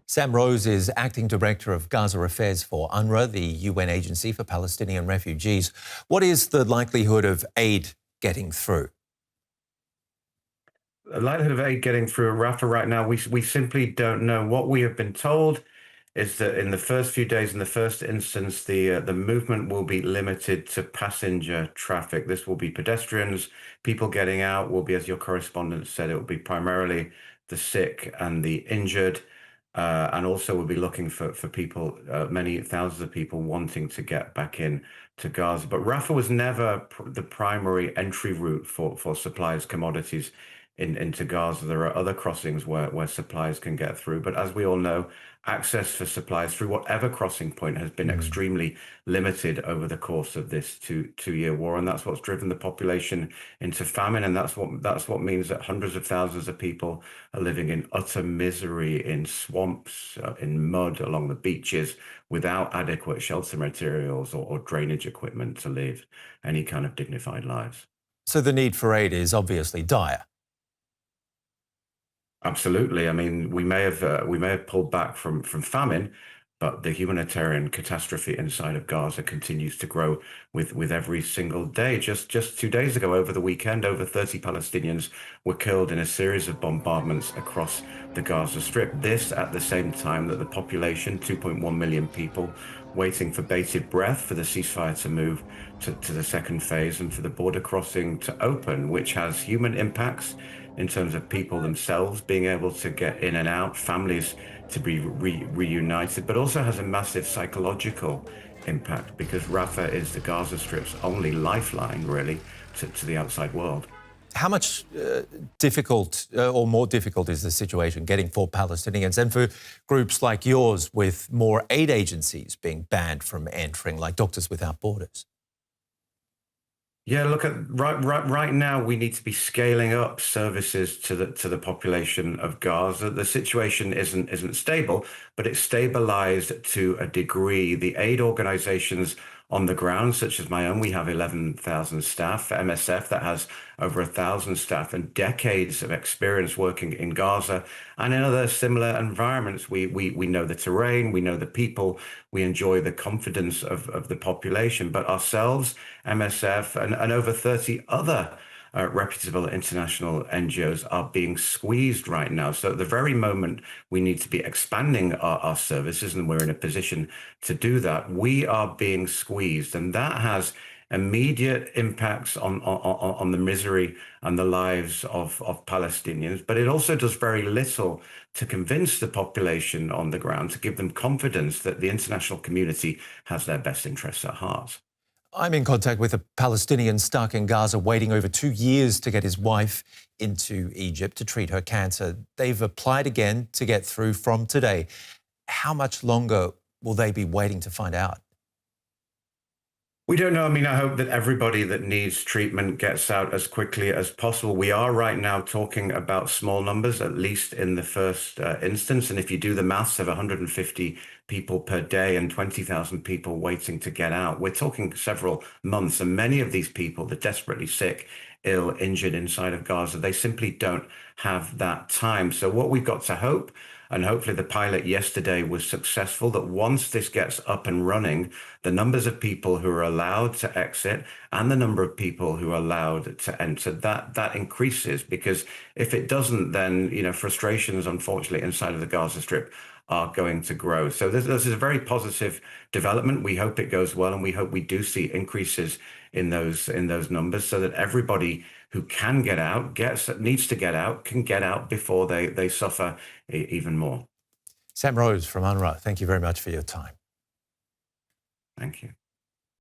Sam Rose is Acting Director of Gaza Affairs for UNRWA, the UN Agency for Palestinian Refugees. What is the likelihood of aid getting through? The likelihood of aid getting through Rafah right now, we simply don't know. What we have been told is that in the first few days, in the first instance, the movement will be limited to passenger traffic. This will be pedestrians, people getting out will be, as your correspondent said, it will be primarily the sick and the injured. And also we'll be looking for people, many thousands of people wanting to get back in to Gaza. But Rafah was never the primary entry route for supplies, commodities into Gaza. There are other crossings where supplies can get through. But as we all know, access for supplies through whatever crossing point has been extremely limited over the course of this two-year war. And that's what's driven the population into famine. And that's what means that hundreds of thousands of people are living in utter misery, in swamps, in mud along the beaches, without adequate shelter materials or drainage equipment to live any kind of dignified lives. So the need for aid is obviously dire. Absolutely. I mean, we may have pulled back from famine, but the humanitarian catastrophe inside of Gaza continues to grow with every single day. Just 2 days ago, over the weekend, over 30 Palestinians were killed in a series of bombardments across the Gaza Strip. This at the same time that the population, 2.1 million people, waiting for bated breath for the ceasefire to move to the second phase and for the border crossing to open, which has human impacts in terms of people themselves being able to get in and out, families to be reunited, but also has a massive psychological impact because Rafah is the Gaza Strip's only lifeline, really, to the outside world. How much difficult or more difficult is the situation getting for Palestinians and for groups like yours with more aid agencies being banned from entering, like Doctors Without Borders? Yeah, look at right now we need to be scaling up services to the population of Gaza. The situation isn't stable, but it's stabilized to a degree. The aid organizations on the ground, such as my own, we have 11,000 staff. MSF that has over 1,000 staff and decades of experience working in Gaza and in other similar environments. We know the terrain, we know the people, we enjoy the confidence of the population. But ourselves, MSF, and over 30 other reputable international NGOs are being squeezed right now. So at the very moment we need to be expanding our services, and we're in a position to do that, we are being squeezed. And that has immediate impacts on the misery and the lives of Palestinians. But it also does very little to convince the population on the ground, to give them confidence that the international community has their best interests at heart. I'm in contact with a Palestinian stuck in Gaza, waiting over 2 years to get his wife into Egypt to treat her cancer. They've applied again to get through from today. How much longer will they be waiting to find out? We don't know. I mean, I hope that everybody that needs treatment gets out as quickly as possible. We are right now talking about small numbers, at least in the first instance. And if you do the maths of 150 people per day and 20,000 people waiting to get out, we're talking several months. And many of these people, the desperately sick, ill, injured inside of Gaza, they simply don't have that time. So what we've got to hope, and hopefully the pilot yesterday was successful, that once this gets up and running, the numbers of people who are allowed to exit and the number of people who are allowed to enter, that increases. Because if it doesn't, then, frustrations, unfortunately, inside of the Gaza Strip are going to grow. So this is a very positive development. We hope it goes well, and we hope we do see increases in those numbers, so that everybody who can get out, needs to get out, can get out before they suffer even more. Sam Rose from UNRWA, thank you very much for your time. Thank you.